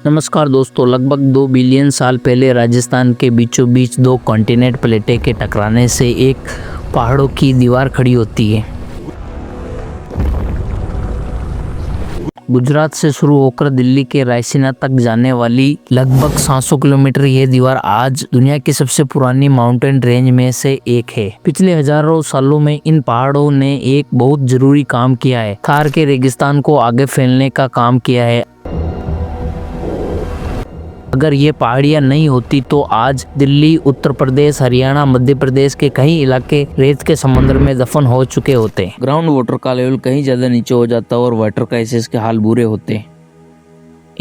नमस्कार दोस्तों, लगभग 2 बिलियन साल पहले राजस्थान के बीचों बीच दो कॉन्टिनेंट प्लेटें के टकराने से एक पहाड़ों की दीवार खड़ी होती है। गुजरात से शुरू होकर दिल्ली के रायसीना तक जाने वाली लगभग 700 किलोमीटर ये दीवार आज दुनिया की सबसे पुरानी माउंटेन रेंज में से एक है। पिछले हजारों सालों में इन पहाड़ों ने एक बहुत जरूरी काम किया है। थार के रेगिस्तान को आगे फैलने का काम किया है। अगर ये पहाड़ियाँ नहीं होती तो आज दिल्ली, उत्तर प्रदेश, हरियाणा, मध्य प्रदेश के कई इलाके रेत के समंदर में दफन हो चुके होते। ग्राउंड वाटर का लेवल कहीं ज्यादा नीचे हो जाता और वाटर क्राइसिस के हाल बुरे होते।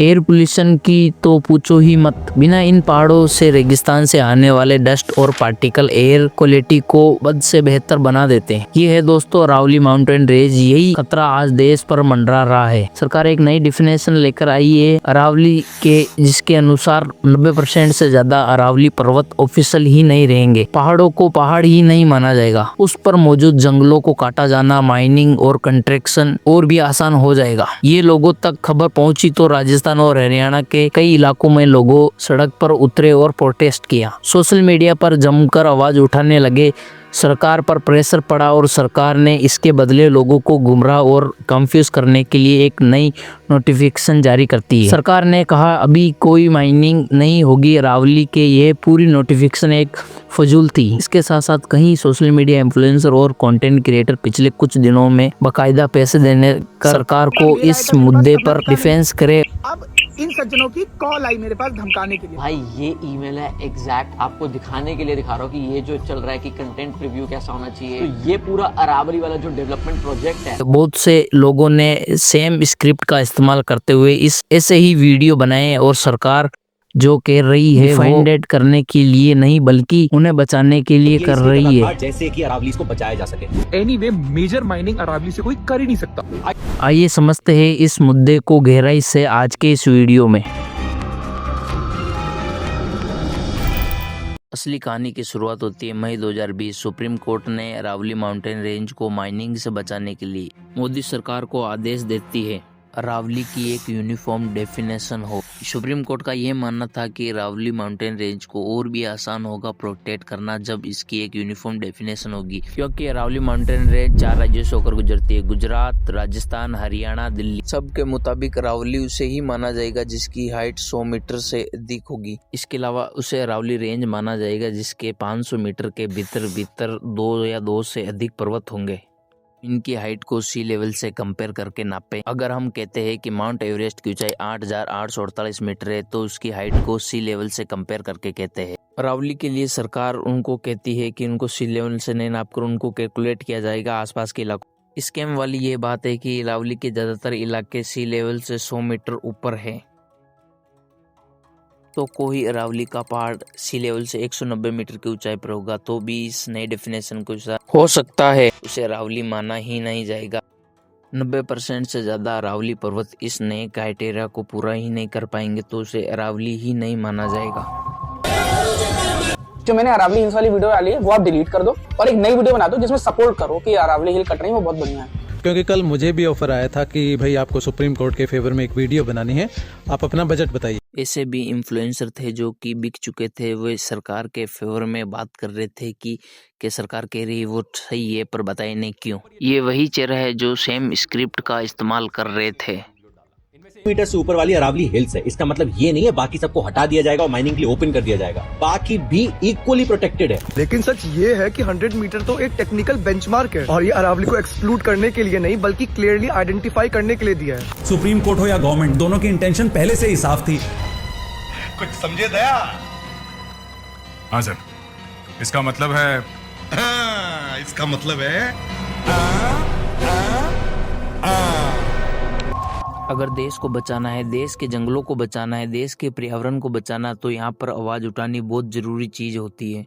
एयर पोल्यूशन की तो पूछो ही मत। बिना इन पहाड़ों से रेगिस्तान से आने वाले डस्ट और पार्टिकल एयर क्वालिटी को बद से बेहतर बना देते हैं। ये है दोस्तों अरावली माउंटेन रेंज। यही खतरा आज देश पर मंडरा रहा है। सरकार एक नई डिफिनेशन लेकर आई है अरावली के, जिसके अनुसार 90% से ज्यादा अरावली पर्वत ऑफिशियल ही नहीं रहेंगे। पहाड़ों को पहाड़ ही नहीं माना जाएगा। उस पर मौजूद जंगलों को काटा जाना, माइनिंग और कंस्ट्रक्शन और भी आसान हो जाएगा। ये लोगों तक खबर पहुंची तो राजस्थान और हरियाणा के कई इलाकों में लोगों सड़क पर उतरे और प्रोटेस्ट किया। सोशल मीडिया पर जमकर आवाज उठाने लगे। सरकार पर प्रेशर पड़ा और सरकार ने इसके बदले लोगों को गुमराह और कंफ्यूज करने के लिए एक नई नोटिफिकेशन जारी करती है। सरकार ने कहा अभी कोई माइनिंग नहीं होगी अरावली के। ये पूरी नोटिफिकेशन एक फजूल थी। इसके साथ साथ कई सोशल मीडिया इन्फ्लुएंसर और कंटेंट क्रिएटर पिछले कुछ दिनों में बकायदा पैसे देने कर सरकार को इस मुद्दे पर डिफेंस करे। अब इन सज्जनों की कॉल आई मेरे पास धमकाने के लिए। भाई ये ईमेल है एग्जैक्ट आपको दिखाने के लिए दिखा रहा हूँ कि ये जो चल रहा है कि कंटेंट रिव्यू कैसा होना चाहिए। तो ये पूरा अरावली वाला जो डेवलपमेंट प्रोजेक्ट है, बहुत से लोगों ने सेम स्क्रिप्ट का इस्तेमाल करते हुए इस ऐसे ही वीडियो बनाए और सरकार जो कह रही है फाइंडेड करने के लिए नहीं बल्कि उन्हें बचाने के लिए कर रही है, जैसे कि अरावली को बचाया जा सके। एनीवे मेजर माइनिंग अरावली से कोई कर ही नहीं सकता। आइए समझते हैं इस मुद्दे को गहराई से आज के इस वीडियो में। असली कहानी की शुरुआत होती है मई 2020। सुप्रीम कोर्ट ने अरावली माउंटेन रेंज को माइनिंग से बचाने के लिए मोदी सरकार को आदेश देती है अरावली की एक यूनिफॉर्म डेफिनेशन हो। सुप्रीम कोर्ट का यह मानना था कि अरावली माउंटेन रेंज को और भी आसान होगा प्रोटेक्ट करना जब इसकी एक यूनिफॉर्म डेफिनेशन होगी, क्योंकि अरावली माउंटेन रेंज 4 राज्यों से होकर गुजरती है। गुजरात, राजस्थान, हरियाणा, दिल्ली। सबके मुताबिक अरावली उसे ही माना जाएगा जिसकी हाइट 100 मीटर से अधिक होगी। इसके अलावा उसे अरावली रेंज माना जाएगा जिसके 500 मीटर के भीतर 2 या 2 से अधिक पर्वत होंगे। इनकी हाइट को सी लेवल से कंपेयर करके नापे। अगर हम कहते हैं कि माउंट एवरेस्ट की ऊंचाई 8,848 मीटर है तो उसकी हाइट को सी लेवल से कंपेयर करके कहते हैं। अरावली के लिए सरकार उनको कहती है कि उनको सी लेवल से नहीं नापकर उनको कैलकुलेट किया जाएगा आसपास के इलाकों। स्कैम वाली ये बात है कि अरावली के ज्यादातर इलाके सी लेवल से 100 मीटर ऊपर है, तो कोई अरावली का पहाड़ सी लेवल से 190 मीटर की ऊंचाई पर होगा तो भी इस नई डेफिनेशन को हो सकता है उसे अरावली माना ही नहीं जाएगा। 90% से ज्यादा अरावली पर्वत इस नए क्राइटेरिया को पूरा ही नहीं कर पाएंगे तो उसे अरावली ही नहीं माना जाएगा। जो मैंने अरावली हिल्स वाली वीडियो डाली है वो आप डिलीट कर दो और एक नई वीडियो बना दो जिसमें सपोर्ट करो कि अरावली हिल कट रही है, वो बहुत बढ़िया है। क्योंकि कल मुझे भी ऑफर आया था कि भाई आपको सुप्रीम कोर्ट के फेवर में एक वीडियो बनानी है, आप अपना बजट बताइए। ऐसे भी इन्फ्लुएंसर थे जो कि बिक चुके थे। वे सरकार के फेवर में बात कर रहे थे कि सरकार कह रही है वो सही है पर बताए नहीं क्यों। ये वही चेहरा है जो सेम स्क्रिप्ट का इस्तेमाल कर रहे थे। मीटर से ऊपर वाली अरावली हिल्स है। इसका मतलब ये नहीं है बाकी सबको हटा दिया जाएगा और माइनिंग के लिए ओपन कर दिया जाएगा। बाकी भी इक्वली प्रोटेक्टेड है। लेकिन सच ये है कि 100 मीटर तो एक टेक्निकल बेंचमार्क है और ये अरावली को एक्सक्लूड करने के लिए नहीं बल्कि क्लियरली आइडेंटिफाई करने के लिए दिया है। सुप्रीम कोर्ट हो या गवर्नमेंट, दोनों की इंटेंशन पहले से ही साफ थी। कुछ समझे दया? हाँ सर, इसका मतलब है इसका मतलब है अगर देश को बचाना है, देश के जंगलों को बचाना है, देश के पर्यावरण को बचाना तो यहाँ पर आवाज उठानी बहुत जरूरी चीज होती है।